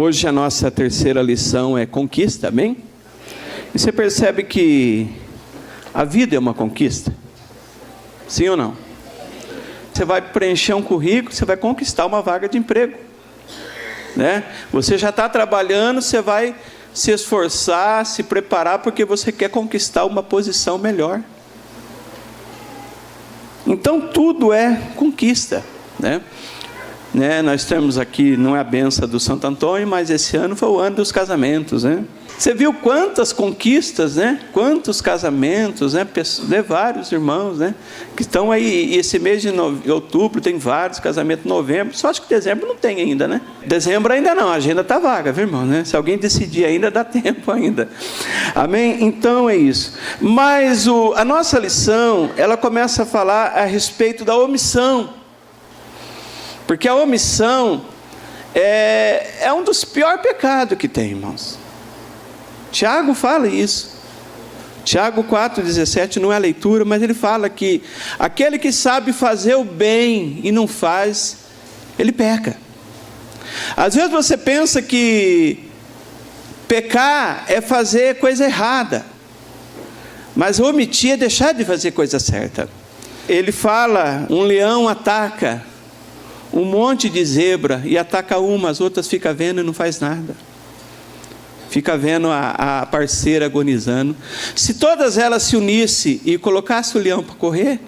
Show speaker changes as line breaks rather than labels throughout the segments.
Hoje a nossa terceira lição é conquista, amém? E você percebe que a vida é uma conquista? Sim ou não? Você vai preencher um currículo, você vai conquistar uma vaga de emprego, né? Você já está trabalhando, você vai se esforçar, se preparar, porque você quer conquistar uma posição melhor. Então tudo é conquista, né? Nós temos aqui, não é a benção do Santo Antônio, mas esse ano foi o ano dos casamentos, né? Você viu quantas conquistas, né? Quantos casamentos, né? Vários irmãos, né? Que estão aí, e esse mês de outubro tem vários casamentos, novembro, só acho que dezembro não tem ainda, né? Dezembro ainda não, a agenda está vaga, viu, irmão, né? Se alguém decidir ainda, dá tempo ainda. Amém? Então é isso. Mas a nossa lição, ela começa a falar a respeito da omissão. Porque a omissão é um dos piores pecados que tem, irmãos. Tiago fala isso. Tiago 4,17 não é a leitura, mas ele fala que aquele que sabe fazer o bem e não faz, ele peca. Às vezes você pensa que pecar é fazer coisa errada, mas omitir é deixar de fazer coisa certa. Ele fala, um leão ataca um monte de zebra e ataca uma, as outras ficam vendo e não faz nada. Fica vendo a parceira agonizando. Se todas elas se unissem e colocassem o leão para correr,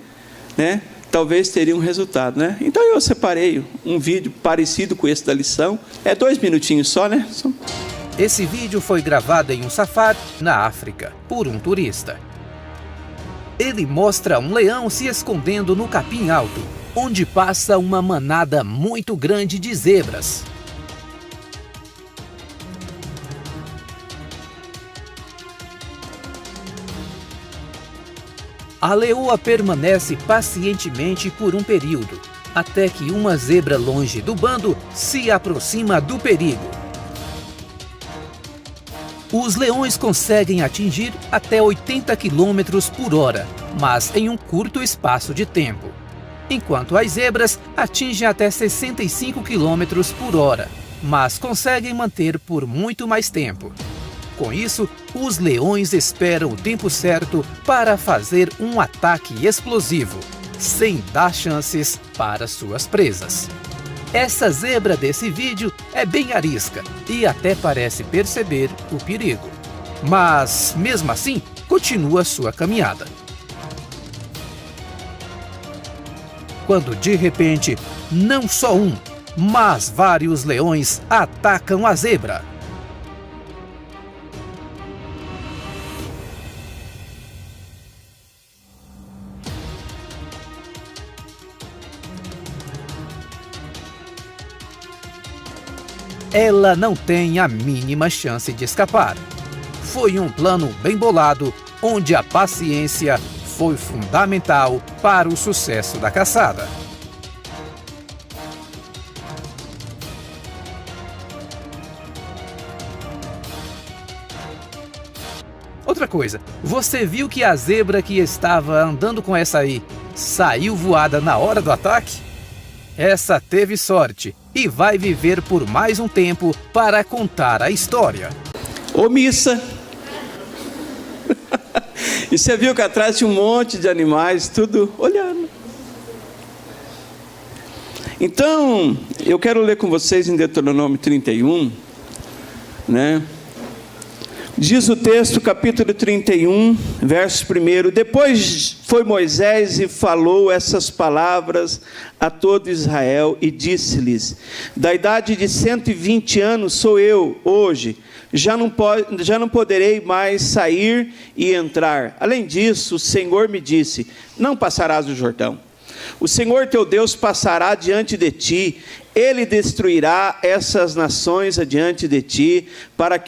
né, talvez teria um resultado, né? Então eu separei um vídeo parecido com esse da lição. É 2 minutinhos só, né?
Esse vídeo foi gravado em um safari na África, por um turista. Ele mostra um leão se escondendo no capim alto, onde passa uma manada muito grande de zebras. A leoa permanece pacientemente por um período, até que uma zebra longe do bando se aproxima do perigo. Os leões conseguem atingir até 80 km por hora, mas em um curto espaço de tempo, enquanto as zebras atingem até 65 km por hora, mas conseguem manter por muito mais tempo. Com isso, os leões esperam o tempo certo para fazer um ataque explosivo, sem dar chances para suas presas. Essa zebra desse vídeo é bem arisca e até parece perceber o perigo, mas mesmo assim continua sua caminhada. Quando de repente, não só um, mas vários leões atacam a zebra. Ela não tem a mínima chance de escapar. Foi um plano bem bolado, onde a paciência foi fundamental para o sucesso da caçada. Outra coisa, você viu que a zebra que estava andando com essa aí saiu voada na hora do ataque? Essa teve sorte e vai viver por mais um tempo para contar a história.
Omissa. E você viu que atrás tinha um monte de animais, tudo olhando. Então, eu quero ler com vocês em Deuteronômio 31, né? Diz o texto, capítulo 31, verso 1. Depois foi Moisés e falou essas palavras a todo Israel e disse-lhes: da idade de 120 anos sou eu hoje, já não poderei mais sair e entrar. Além disso, o Senhor me disse: não passarás o Jordão. O Senhor teu Deus passará diante de ti, Ele destruirá essas nações adiante de ti, para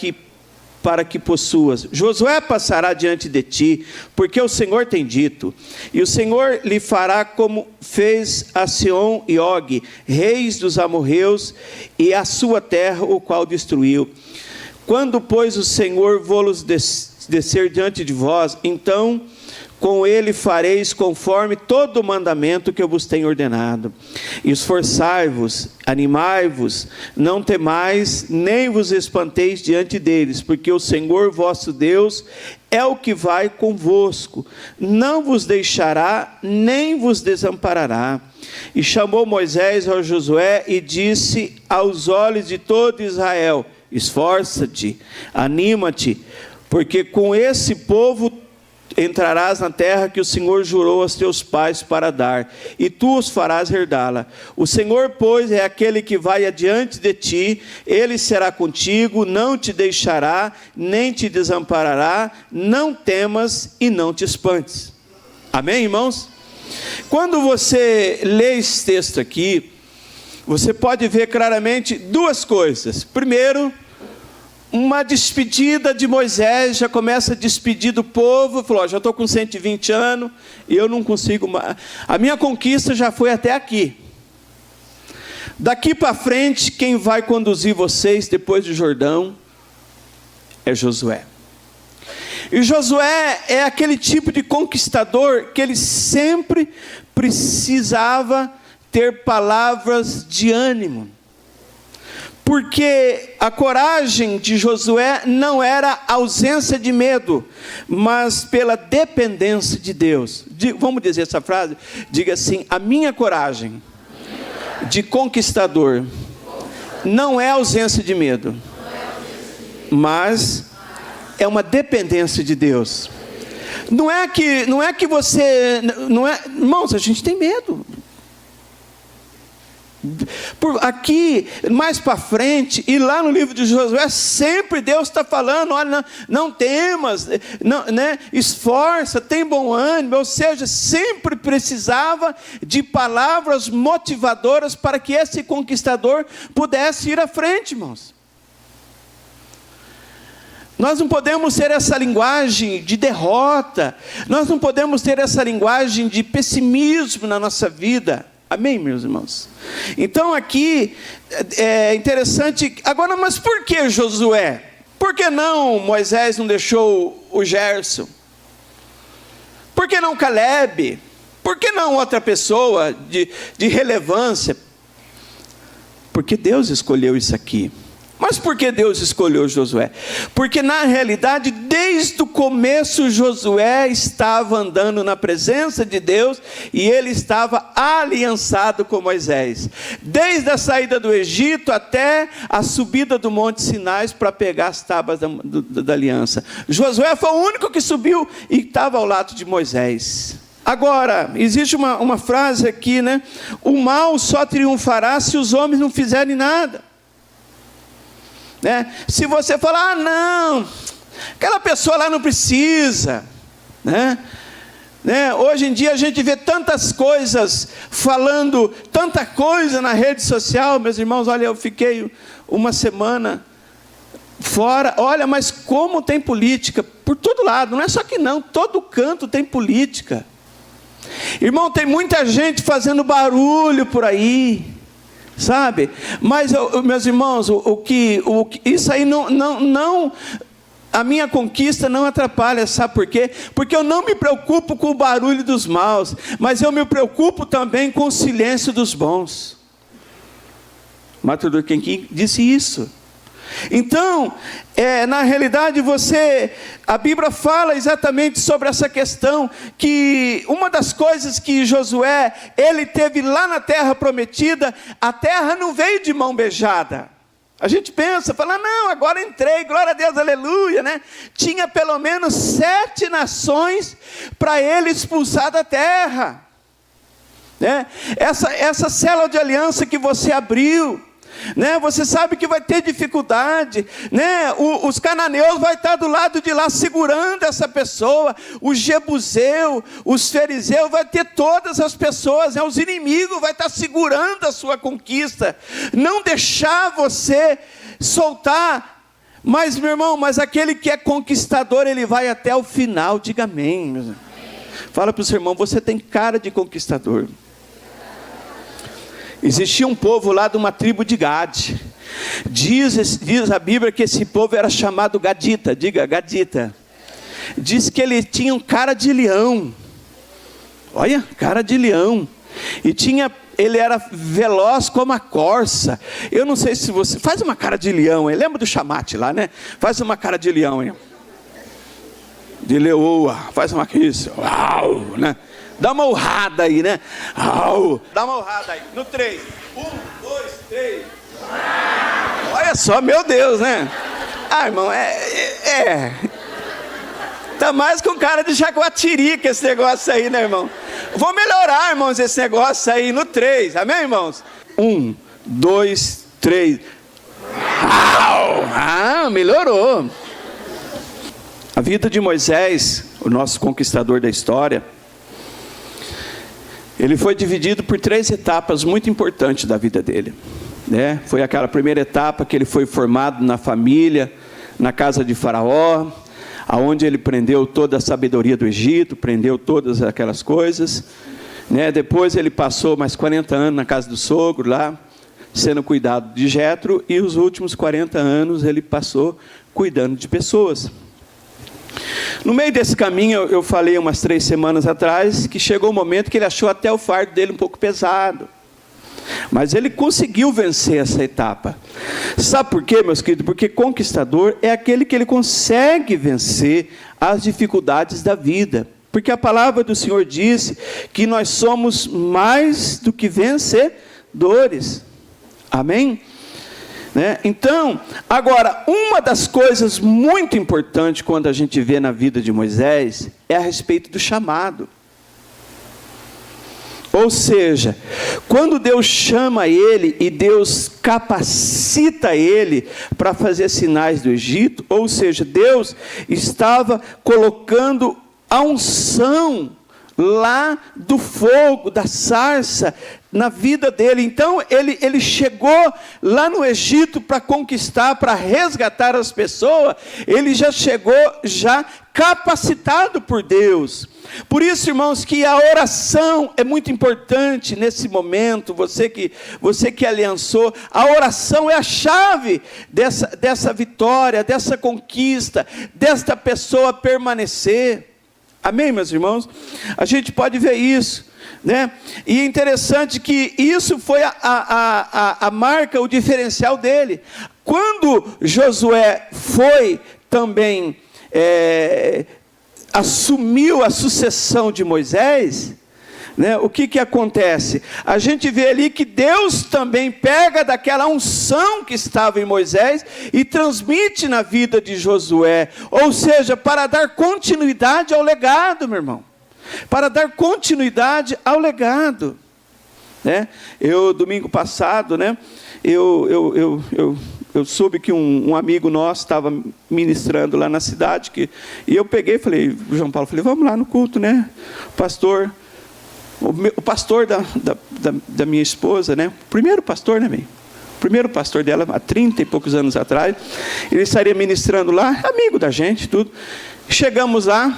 que possuas. Josué passará diante de ti, porque o Senhor tem dito. E o Senhor lhe fará como fez a Sihon e Og, reis dos amorreus, e a sua terra, o qual destruiu. Quando, pois, o Senhor vou-los descer diante de vós, então com ele fareis conforme todo o mandamento que eu vos tenho ordenado. Esforçai-vos, animai-vos, não temais, nem vos espanteis diante deles, porque o Senhor vosso Deus é o que vai convosco, não vos deixará, nem vos desamparará. E chamou Moisés ao Josué e disse aos olhos de todo Israel: esforça-te, anima-te, porque com esse povo entrarás na terra que o Senhor jurou aos teus pais para dar, e tu os farás herdá-la. O Senhor, pois, é aquele que vai adiante de ti, ele será contigo, não te deixará, nem te desamparará, não temas e não te espantes. Amém, irmãos? Quando você lê esse texto aqui, você pode ver claramente duas coisas. Primeiro, uma despedida de Moisés, já começa a despedir do povo, falou: já estou com 120 anos, e eu não consigo mais, a minha conquista já foi até aqui, daqui para frente, quem vai conduzir vocês depois do Jordão, é Josué. E Josué é aquele tipo de conquistador, que ele sempre precisava ter palavras de ânimo, porque a coragem de Josué não era ausência de medo, mas pela dependência de Deus. Vamos dizer essa frase? Diga assim: a minha coragem de conquistador não é ausência de medo, mas é uma dependência de Deus. Não é que você, irmãos, a gente tem medo. Aqui, mais para frente, e lá no livro de Josué, sempre Deus está falando: olha, não temas, não, né? Esforça, tem bom ânimo. Ou seja, sempre precisava de palavras motivadoras para que esse conquistador pudesse ir à frente, irmãos. Nós não podemos ter essa linguagem de derrota, nós não podemos ter essa linguagem de pessimismo na nossa vida. Amém, meus irmãos? Então aqui é interessante. Agora, mas por que Josué? Por que não Moisés não deixou o Gerson? Por que não Caleb? Por que não outra pessoa de relevância? Porque Deus escolheu isso aqui. Mas por que Deus escolheu Josué? Porque na realidade, desde o começo, Josué estava andando na presença de Deus, e ele estava aliançado com Moisés, desde a saída do Egito até a subida do Monte Sinai para pegar as tábuas da aliança. Josué foi o único que subiu e estava ao lado de Moisés. Agora, existe uma frase aqui, né? O mal só triunfará se os homens não fizerem nada. Né? Se você falar: não, aquela pessoa lá não precisa, né? Hoje em dia a gente vê tantas coisas, falando tanta coisa na rede social, meus irmãos. Olha, eu fiquei uma semana fora, olha, mas como tem política por todo lado, não é só aqui não, todo canto tem política, irmão. Tem muita gente fazendo barulho por aí, sabe? Mas, meus irmãos, isso aí não, a minha conquista não atrapalha, sabe por quê? Porque eu não me preocupo com o barulho dos maus, mas eu me preocupo também com o silêncio dos bons. Martin Luther King disse isso. Então, na realidade, a Bíblia fala exatamente sobre essa questão, que uma das coisas que Josué, ele teve lá na terra prometida, a terra não veio de mão beijada. A gente pensa, fala: não, agora entrei, glória a Deus, aleluia, né? Tinha pelo menos 7 nações para ele expulsar da terra, né? Essa célula de aliança que você abriu, né? Você sabe que vai ter dificuldade, né? Os cananeus vão estar do lado de lá segurando essa pessoa, os jebuseus, os fariseus, vai ter todas as pessoas, né? Os inimigos vai estar segurando a sua conquista, não deixar você soltar. Mas, meu irmão, mas aquele que é conquistador, ele vai até o final. Diga amém. Fala para o seu irmão: você tem cara de conquistador. Existia um povo lá de uma tribo de Gade. Diz a Bíblia que esse povo era chamado Gadita. Diga, Gadita. diz que ele tinha um cara de leão. Olha, cara de leão. E ele era veloz como a corça. Eu não sei se você... Faz uma cara de leão, hein? Lembra do chamate lá, né? Faz uma cara de leão, hein? De leoa. Faz uma isso. Uau, né? Dá uma urrada aí, né? Uau. Dá uma urrada aí. No 3. 1, 2, 3. Olha só, meu Deus, né? Ah, irmão, tá mais com cara de jaguatirica esse negócio aí, né, irmão? Vou melhorar, irmãos, esse negócio aí no 3. Amém, irmãos? 1, 2, 3. Ah, melhorou. A vida de Moisés, o nosso conquistador da história, ele foi dividido por 3 etapas muito importantes da vida dele, né? Foi aquela primeira etapa que ele foi formado na família, na casa de Faraó, aonde ele aprendeu toda a sabedoria do Egito, aprendeu todas aquelas coisas, né? Depois ele passou mais 40 anos na casa do sogro lá, sendo cuidado de Jetro, e os últimos 40 anos ele passou cuidando de pessoas. No meio desse caminho, eu falei umas 3 semanas atrás, que chegou um momento que ele achou até o fardo dele um pouco pesado. Mas ele conseguiu vencer essa etapa. Sabe por quê, meus queridos? Porque conquistador é aquele que ele consegue vencer as dificuldades da vida. Porque a palavra do Senhor disse que nós somos mais do que vencedores. Amém? Né? Então, agora, uma das coisas muito importantes quando a gente vê na vida de Moisés é a respeito do chamado. Ou seja, quando Deus chama ele e Deus capacita ele para fazer sinais do Egito, ou seja, Deus estava colocando a unção lá do fogo, da sarça, na vida dele. Então ele chegou lá no Egito para conquistar, para resgatar as pessoas. Ele já chegou capacitado por Deus. Por isso, irmãos, que a oração é muito importante nesse momento. Você que aliançou, a oração é a chave dessa vitória, dessa conquista, desta pessoa permanecer. Amém, meus irmãos? A gente pode ver isso, né? E é interessante que isso foi a marca, o diferencial dele. Quando Josué foi também, assumiu a sucessão de Moisés, né, o que acontece? A gente vê ali que Deus também pega daquela unção que estava em Moisés e transmite na vida de Josué, ou seja, para dar continuidade ao legado, meu irmão, para dar continuidade ao legado, né? Domingo passado, né, eu soube que um amigo nosso estava ministrando lá na cidade, e eu peguei e falei, João Paulo, vamos lá no culto, né? O pastor da minha esposa, né? O primeiro pastor, né, o primeiro pastor dela, há 30 e poucos anos atrás, ele estaria ministrando lá, amigo da gente, tudo. Chegamos lá,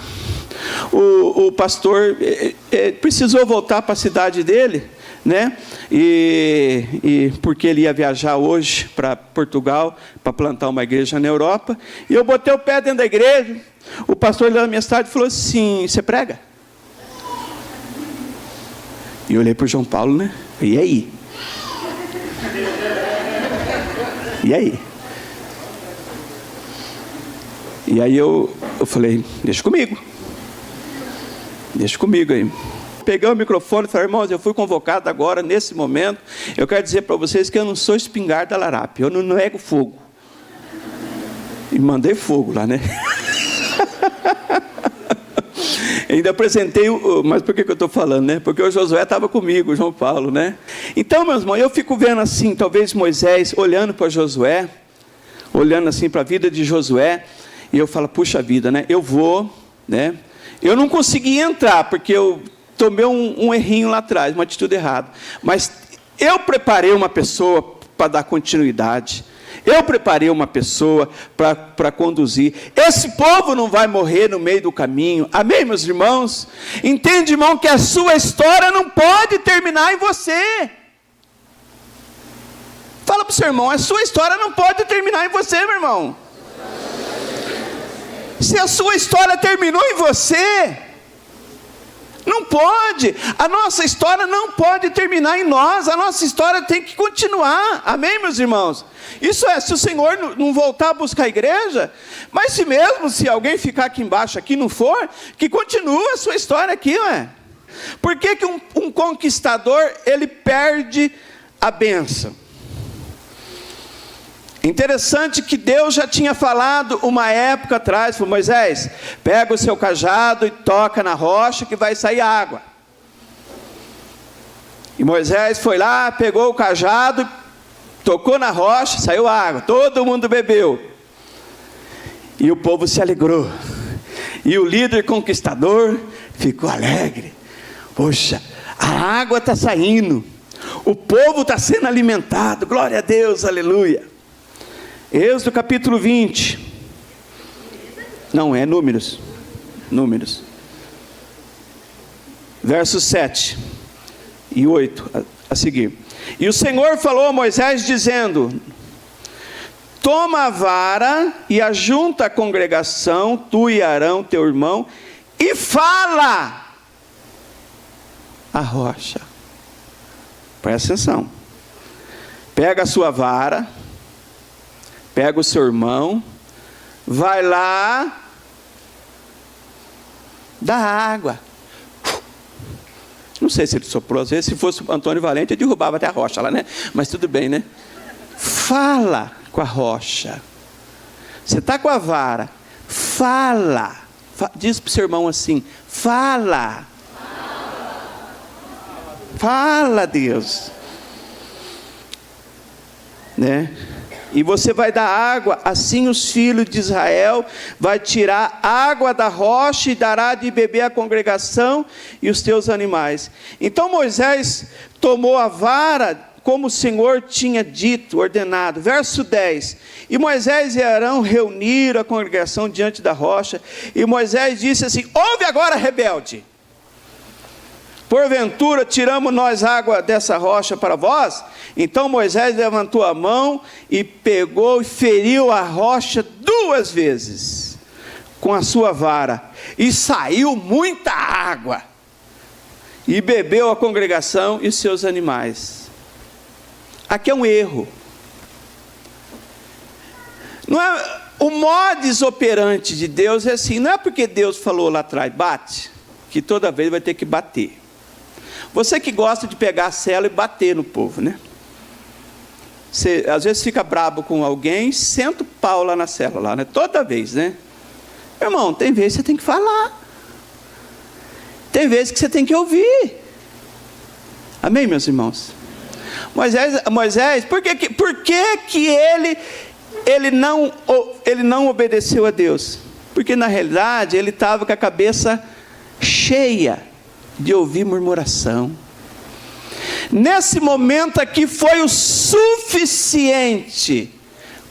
o pastor precisou voltar para a cidade dele, né? E porque ele ia viajar hoje para Portugal para plantar uma igreja na Europa, e eu botei o pé dentro da igreja. O pastor da minha cidade falou assim: você prega? E eu olhei para o João Paulo, né? E aí? E aí? E aí eu falei, deixa comigo aí. Peguei o microfone e falei, irmãos, eu fui convocado agora, nesse momento, eu quero dizer para vocês que eu não sou espingarda larápia, eu não nego fogo. E mandei fogo lá, né? Ainda apresentei, mas por que eu estou falando, né? Porque o Josué estava comigo, o João Paulo, né? Então, meus irmãos, eu fico vendo assim, talvez Moisés, olhando para Josué, olhando assim para a vida de Josué, e eu falo, puxa vida, né? Eu vou, né? Eu não consegui entrar, porque eu tomei um errinho lá atrás, uma atitude errada. Mas eu preparei uma pessoa para dar continuidade. Eu preparei uma pessoa para conduzir. Esse povo não vai morrer no meio do caminho. Amém, meus irmãos? Entende, irmão, que a sua história não pode terminar em você. Fala para o seu irmão, a sua história não pode terminar em você, meu irmão. Se a sua história terminou em você, não pode. A nossa história não pode terminar em nós. A nossa história tem que continuar. Amém, meus irmãos? Isso é, se o Senhor não voltar a buscar a igreja, mas se alguém ficar aqui embaixo, aqui não for, que continue a sua história aqui, ué. Por que um conquistador, ele perde a bênção? Interessante que Deus já tinha falado uma época atrás para Moisés: pega o seu cajado e toca na rocha que vai sair água. E Moisés foi lá, pegou o cajado, tocou na rocha, saiu água, todo mundo bebeu. E o povo se alegrou. E o líder conquistador ficou alegre. Poxa, a água está saindo, o povo está sendo alimentado, glória a Deus, aleluia. Êxodo capítulo 20. Não, é Números. Versos 7 e 8 a seguir. E o Senhor falou a Moisés dizendo: toma a vara e ajunta a congregação, tu e Arão teu irmão, e fala a rocha. Presta atenção. Pega a sua vara, pega o seu irmão, vai lá, dá água. Não sei se ele soprou, às vezes, se fosse o Antônio Valente, ele derrubava até a rocha lá, né? Mas tudo bem, né? Fala com a rocha. Você está com a vara, fala. Diz para o seu irmão assim: fala. Fala, Deus. Né? E você vai dar água, assim os filhos de Israel vai tirar água da rocha e dará de beber à congregação e os teus animais. Então Moisés tomou a vara, como o Senhor tinha dito, ordenado. Verso 10. E Moisés e Arão reuniram a congregação diante da rocha, e Moisés disse assim: ouve agora, rebelde, porventura tiramos nós água dessa rocha para vós? Então Moisés levantou a mão e pegou e feriu a rocha 2 vezes com a sua vara, e saiu muita água, e bebeu a congregação e seus animais. Aqui é um erro. Não é, o modus operandi de Deus é assim, não é porque Deus falou lá atrás, bate, que toda vez vai ter que bater. Você que gosta de pegar a cela e bater no povo, né? Você às vezes fica brabo com alguém, senta o pau lá na cela, lá, né? Toda vez, né? Irmão, tem vezes que você tem que falar, tem vezes que você tem que ouvir. Amém, meus irmãos? Moisés, por que ele não obedeceu a Deus? Porque na realidade ele estava com a cabeça cheia de ouvir murmuração. Nesse momento aqui foi o suficiente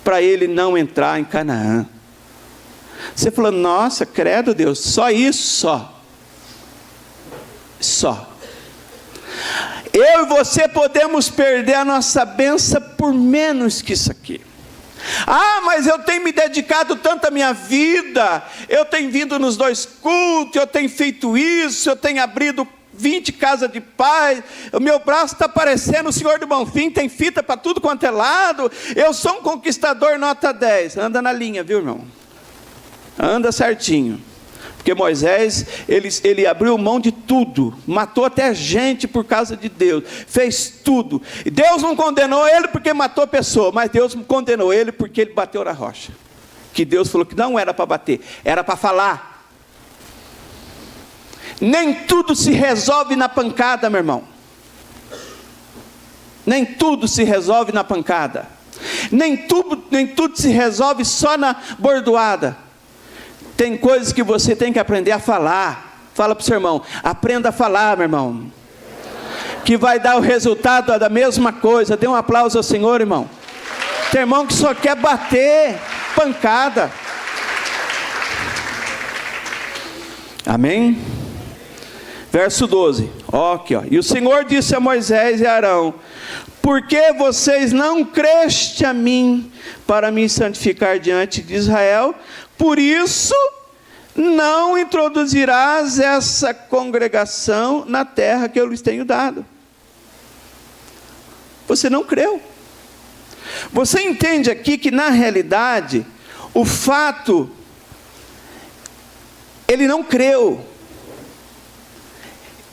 para ele não entrar em Canaã. Você falou: nossa, credo Deus, só isso, só. Eu e você podemos perder a nossa bênção por menos que isso aqui. Ah, mas eu tenho me dedicado tanto à minha vida, eu tenho vindo nos 2 cultos, eu tenho feito isso, eu tenho abrido 20 casas de paz, o meu braço está parecendo o Senhor do Bonfim, tem fita para tudo quanto é lado, eu sou um conquistador nota 10, anda na linha, viu, irmão? Anda certinho. Porque Moisés, ele abriu mão de tudo, matou até gente por causa de Deus, fez tudo. E Deus não condenou ele porque matou pessoa, mas Deus condenou ele porque ele bateu na rocha. Que Deus falou que não era para bater, era para falar. Nem tudo se resolve na pancada, meu irmão. Nem tudo se resolve na pancada. Nem tudo se resolve só na bordoada. Tem coisas que você tem que aprender a falar. Fala para o seu irmão: aprenda a falar, meu irmão, que vai dar o resultado da mesma coisa. Dê um aplauso ao Senhor, irmão. Tem irmão que só quer bater pancada. Amém? Verso 12, aqui, ó. E o Senhor disse a Moisés e a Arão: por que vocês não creste a mim para me santificar diante de Israel? Por isso não introduzirás essa congregação na terra que eu lhes tenho dado. Você não creu. Você entende aqui que, na realidade, o fato, ele não creu.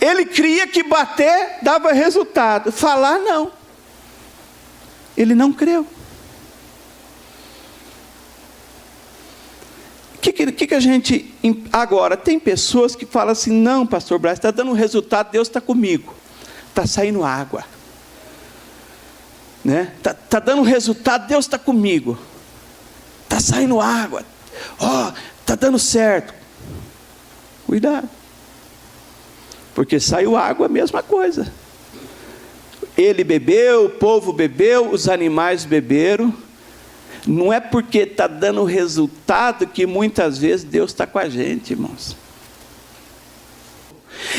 Ele cria que bater dava resultado, falar não. Ele não creu. O que a gente... Agora, tem pessoas que falam assim, não, pastor Braz, está dando resultado, Deus está comigo. Está saindo água. Né? Tá dando resultado, Deus está comigo. Está saindo água. Está dando certo. Cuidado. Porque saiu água, a mesma coisa. Ele bebeu, o povo bebeu, os animais beberam. Não é porque está dando resultado que muitas vezes Deus está com a gente, irmãos.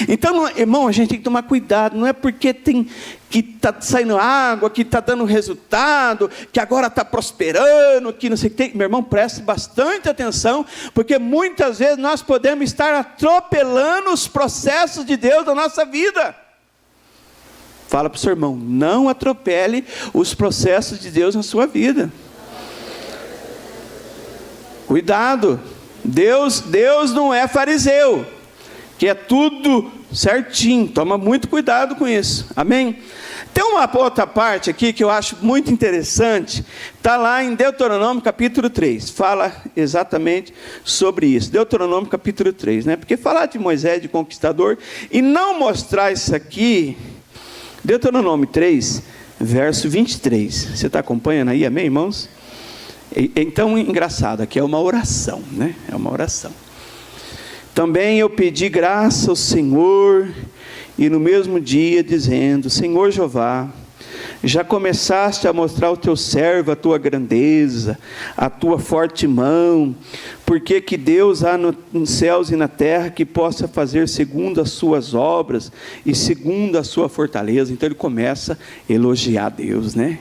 Então, irmão, a gente tem que tomar cuidado. Não é porque que está saindo água, que está dando resultado, que agora está prosperando, que não sei o que tem. Meu irmão, preste bastante atenção, porque muitas vezes nós podemos estar atropelando os processos de Deus na nossa vida. Fala para o seu irmão, não atropele os processos de Deus na sua vida. Cuidado. Deus não é fariseu, que é tudo certinho. Toma muito cuidado com isso. Amém? Tem uma outra parte aqui que eu acho muito interessante. Está lá em Deuteronômio capítulo 3. Fala exatamente sobre isso. Deuteronômio capítulo 3. Né? Porque falar de Moisés, de conquistador, e não mostrar isso aqui... Deuteronômio 3, verso 23. Você está acompanhando aí? Amém, irmãos? Então, engraçado, aqui é uma oração, né? É uma oração. Também eu pedi graça ao Senhor, e no mesmo dia dizendo, Senhor Jeová, já começaste a mostrar ao teu servo a tua grandeza, a tua forte mão, porque que Deus há nos céus e na terra que possa fazer segundo as suas obras e segundo a sua fortaleza. Então ele começa a elogiar Deus, né?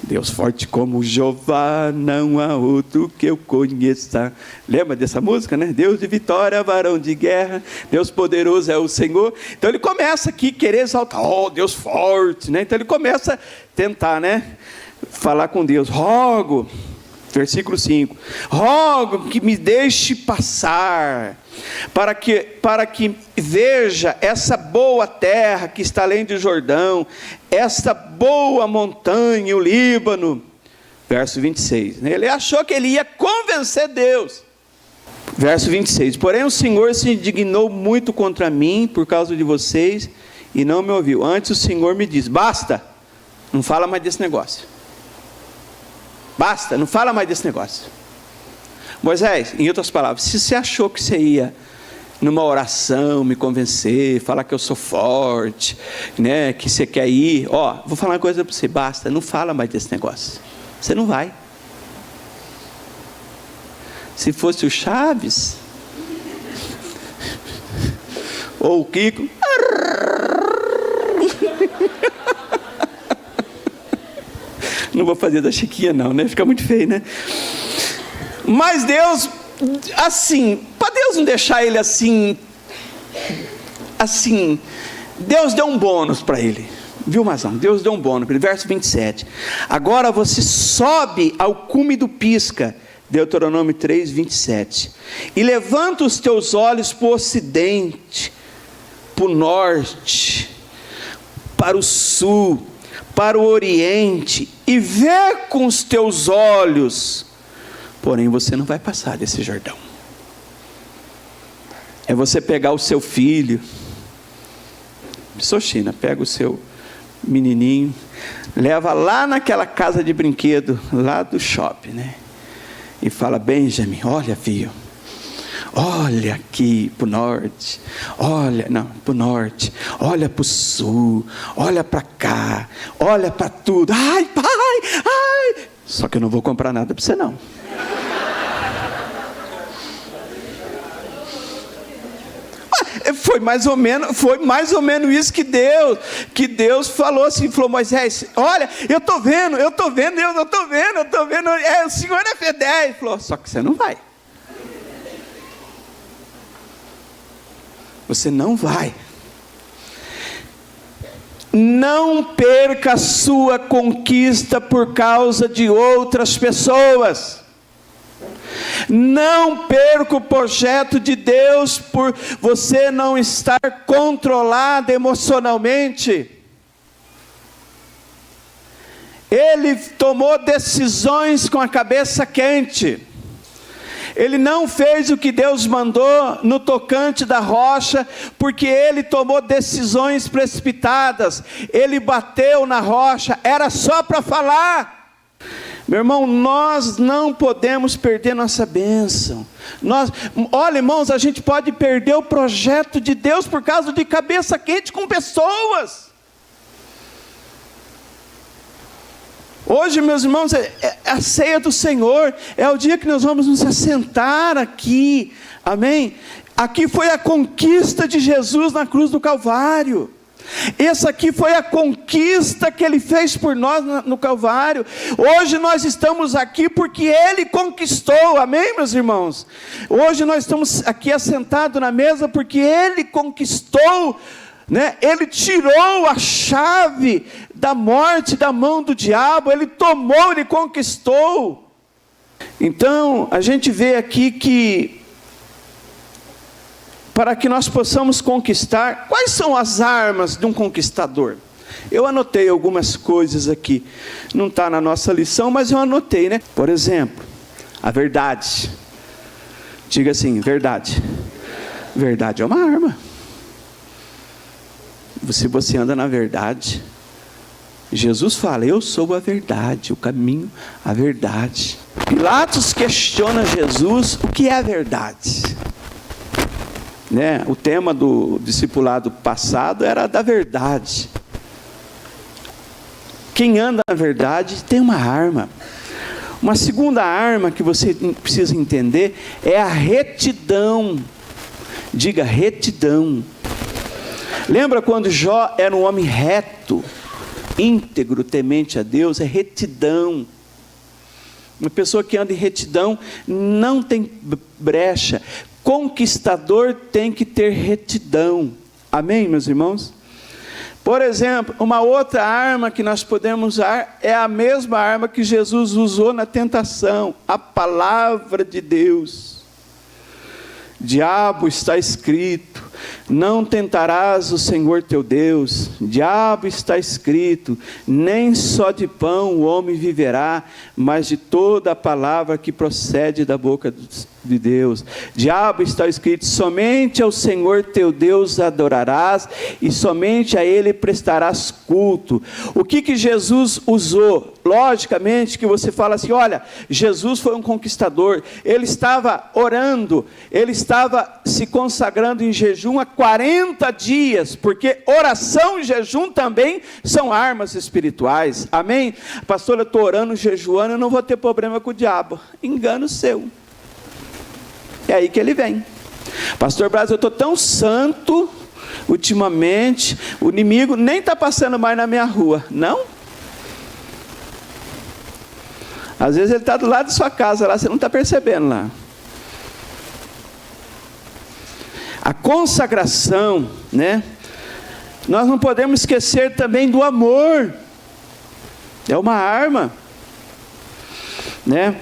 Deus forte como Jeová, não há outro que eu conheça. Lembra dessa música, né? Deus de vitória, varão de guerra, Deus poderoso é o Senhor. Então ele começa aqui a querer exaltar, Deus forte, né? Então ele começa a tentar, né? Falar com Deus, rogo, versículo 5, rogo que me deixe passar, para que veja essa boa terra que está além do Jordão, essa boa montanha, o Líbano. Verso 26, ele achou que ele ia convencer Deus. Verso 26, porém o Senhor se indignou muito contra mim, por causa de vocês, e não me ouviu. Antes o Senhor me diz, basta, não fala mais desse negócio. Basta, não fala mais desse negócio. Moisés, em outras palavras, se você achou que você ia numa oração me convencer, falar que eu sou forte, né, que você quer ir, vou falar uma coisa para você, basta, não fala mais desse negócio. Você não vai. Se fosse o Chaves ou o Kiko, não vou fazer da Chiquinha não, né? Fica muito feio, né? Mas Deus, assim, para Deus não deixar ele assim, Deus deu um bônus para ele, viu, Mazão? Deus deu um bônus para ele, verso 27, agora você sobe ao cume do Pisga, Deuteronômio 3, 27, e levanta os teus olhos para o ocidente, para o norte, para o sul, para o oriente, e vê com os teus olhos, porém você não vai passar desse Jordão. É você pegar o seu filho, China, pega o seu menininho, leva lá naquela casa de brinquedo, lá do shopping, né? E fala, Benjamin, olha filho, olha aqui para o norte, para o norte, olha para o sul, olha para cá, olha para tudo, ai pai, ai, só que eu não vou comprar nada para você não. Foi mais ou menos isso que Deus falou assim, falou, Moisés, olha, eu estou vendo, Deus, eu estou vendo, o Senhor é fiel. Ele falou, só que você não vai. Você não vai. Não perca a sua conquista por causa de outras pessoas. Não perca o projeto de Deus por você não estar controlado emocionalmente. Ele tomou decisões com a cabeça quente. Ele não fez o que Deus mandou no tocante da rocha, porque ele tomou decisões precipitadas. Ele bateu na rocha, era só para falar. Meu irmão, nós não podemos perder nossa bênção. Olha, irmãos, a gente pode perder o projeto de Deus por causa de cabeça quente com pessoas. Hoje, meus irmãos, é a ceia do Senhor, é o dia que nós vamos nos assentar aqui, amém? Aqui foi a conquista de Jesus na cruz do Calvário. Essa aqui foi a conquista que Ele fez por nós no Calvário. Hoje nós estamos aqui porque Ele conquistou, amém, meus irmãos? Hoje nós estamos aqui assentados na mesa porque Ele conquistou, né? Ele tirou a chave da morte da mão do diabo. Ele tomou, Ele conquistou. Então a gente vê aqui que para que nós possamos conquistar, quais são as armas de um conquistador? Eu anotei algumas coisas aqui, não está na nossa lição, mas eu anotei, né? Por exemplo, a verdade. Diga assim, verdade. Verdade é uma arma. Se você anda na verdade, Jesus fala, eu sou a verdade, o caminho, a verdade. Pilatos questiona Jesus, o que é a verdade? Né? O tema do discipulado passado era da verdade. Quem anda na verdade tem uma arma. Uma segunda arma que você precisa entender é a retidão. Diga retidão. Lembra quando Jó era um homem reto, íntegro, temente a Deus? É retidão. Uma pessoa que anda em retidão não tem brecha. Conquistador tem que ter retidão. Amém, meus irmãos? Por exemplo, uma outra arma que nós podemos usar é a mesma arma que Jesus usou na tentação, a palavra de Deus. Diabo, está escrito, não tentarás o Senhor teu Deus. Diabo, está escrito, nem só de pão o homem viverá, mas de toda a palavra que procede da boca de Deus. Diabo, está escrito, somente ao Senhor teu Deus adorarás, e somente a Ele prestarás culto. O que Jesus usou? Logicamente que você fala assim, olha, Jesus foi um conquistador, ele estava orando, ele estava se consagrando em jejum há 40 dias, porque oração e jejum também são armas espirituais, amém? Pastor, eu estou orando, jejuando, eu não vou ter problema com o diabo. Engano seu. É aí que ele vem. Pastor Braz, eu estou tão santo, ultimamente, o inimigo nem está passando mais na minha rua. Não? Às vezes ele está do lado de sua casa, lá você não está percebendo lá. A consagração, né? Nós não podemos esquecer também do amor. É uma arma, né?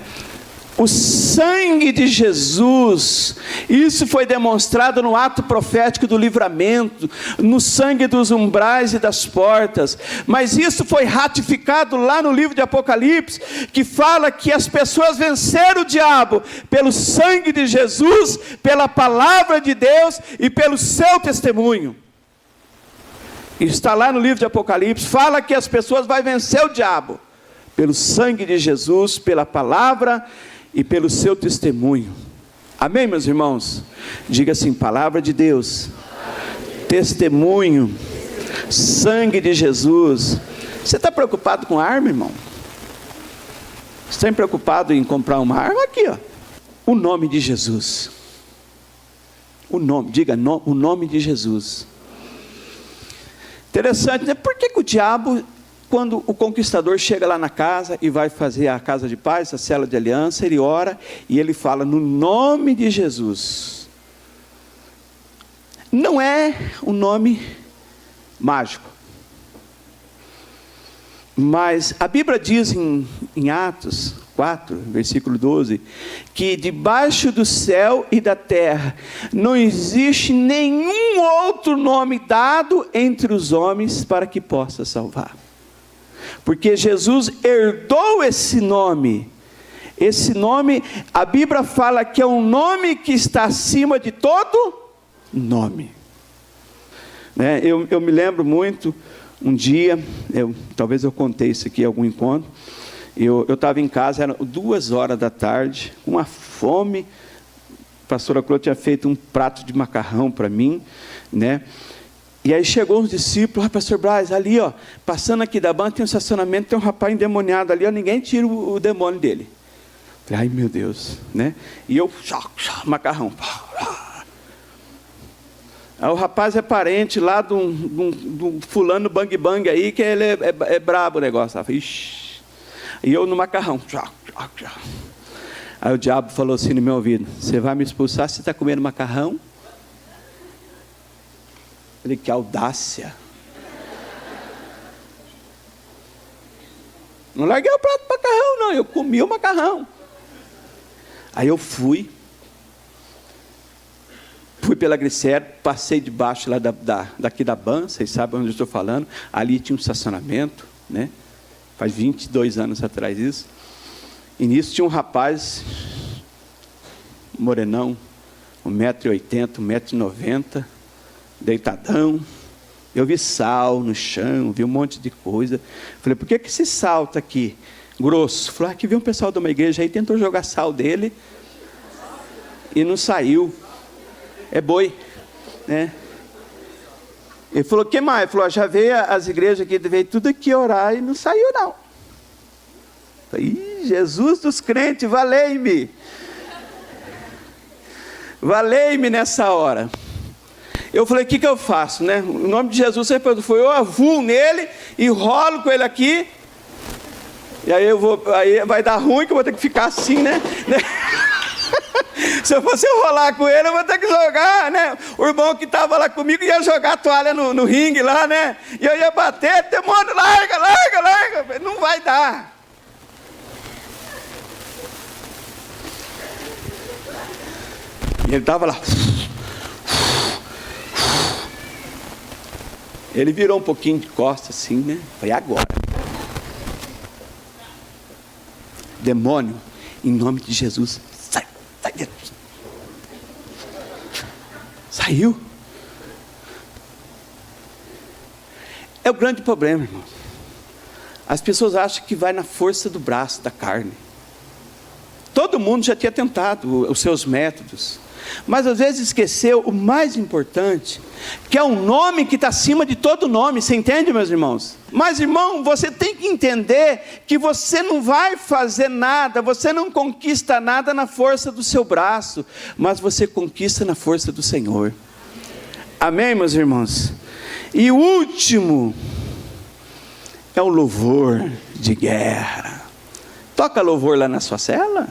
O sangue de Jesus, isso foi demonstrado no ato profético do livramento, no sangue dos umbrais e das portas, mas isso foi ratificado lá no livro de Apocalipse, que fala que as pessoas venceram o diabo pelo sangue de Jesus, pela palavra de Deus e pelo seu testemunho. Está lá no livro de Apocalipse, fala que as pessoas vão vencer o diabo pelo sangue de Jesus, pela palavra e pelo seu testemunho. Amém, meus irmãos? Diga assim, palavra de Deus, testemunho, sangue de Jesus. Você está preocupado com arma, irmão? Você está preocupado em comprar uma arma? Aqui, ó, o nome de Jesus. O nome, diga o nome de Jesus. Interessante, né? Por que o diabo, quando o conquistador chega lá na casa e vai fazer a casa de paz, a cela de aliança, ele ora e ele fala no nome de Jesus. não é um nome mágico. Mas a Bíblia diz em Atos 4, versículo 12, que debaixo do céu e da terra não existe nenhum outro nome dado entre os homens para que possa salvar. Porque Jesus herdou esse nome. Esse nome, a Bíblia fala que é um nome que está acima de todo nome. Eu me lembro muito, um dia, talvez eu contei isso aqui em algum encontro, eu estava em casa, eram 2h da tarde, com uma fome, a pastora Clô tinha feito um prato de macarrão para mim, né? E aí chegou uns discípulos, pastor Braz, ali ó, passando aqui da banda, tem um estacionamento, tem um rapaz endemoniado ali, ó, ninguém tira o demônio dele. Falei, ai meu Deus, né? E eu, macarrão. Aí o rapaz é parente lá do fulano bang bang aí, que ele é brabo o negócio. Ixi. E eu no macarrão. Aí o diabo falou assim no meu ouvido, você vai me expulsar se você está comendo macarrão? Falei, que audácia. Não larguei o prato de macarrão não, eu comi o macarrão. Aí eu fui pela Glicério, passei debaixo lá daqui da Ban, vocês sabem onde eu estou falando, ali tinha um estacionamento, né? Faz 22 anos atrás isso, e nisso tinha um rapaz, morenão, 1,80 m, 1,90 m, deitadão, eu vi sal no chão, vi um monte de coisa, falei, por que esse sal está aqui, grosso? Falei, que veio um pessoal de uma igreja aí, tentou jogar sal dele, e não saiu, é boi, né? Ele falou, o que mais? Ele falou, já veio as igrejas aqui, veio tudo aqui orar e não saiu não. Falei, Jesus dos crentes, valei-me. Valei-me nessa hora. Eu falei, o que eu faço, né? O nome de Jesus sempre foi, eu avuo nele e rolo com ele aqui. E aí aí vai dar ruim que eu vou ter que ficar assim, né? Se eu fosse rolar com ele, eu vou ter que jogar, né? O irmão que estava lá comigo ia jogar a toalha no ringue lá, né? E eu ia bater, demônio, larga. Não vai dar. E ele estava lá. Ele virou um pouquinho de costas assim, né? Foi agora. Demônio, em nome de Jesus, sai dentro. Saiu. É o grande problema, irmão. As pessoas acham que vai na força do braço, da carne. Todo mundo já tinha tentado os seus métodos, mas às vezes esqueceu o mais importante, que é um nome que está acima de todo nome. Você entende, meus irmãos? Mas irmão, você tem que entender que você não vai fazer nada, você não conquista nada na força do seu braço, mas você conquista na força do Senhor. Amém, meus irmãos? E o último é o louvor de guerra. Toca louvor lá na sua cela?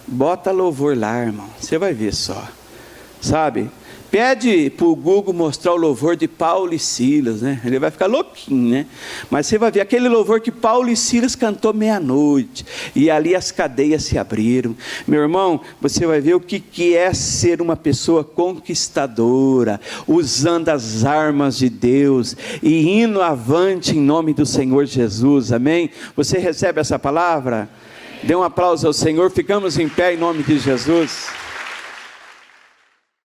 Bota louvor lá, irmão, você vai ver só, sabe? Pede para o Google mostrar o louvor de Paulo e Silas, né? Ele vai ficar louquinho, né? Mas você vai ver aquele louvor que Paulo e Silas cantou meia-noite, e ali as cadeias se abriram. Meu irmão, você vai ver o que é ser uma pessoa conquistadora, usando as armas de Deus, e indo avante em nome do Senhor Jesus, amém? Você recebe essa palavra? Dê um aplauso ao Senhor, ficamos em pé em nome de Jesus.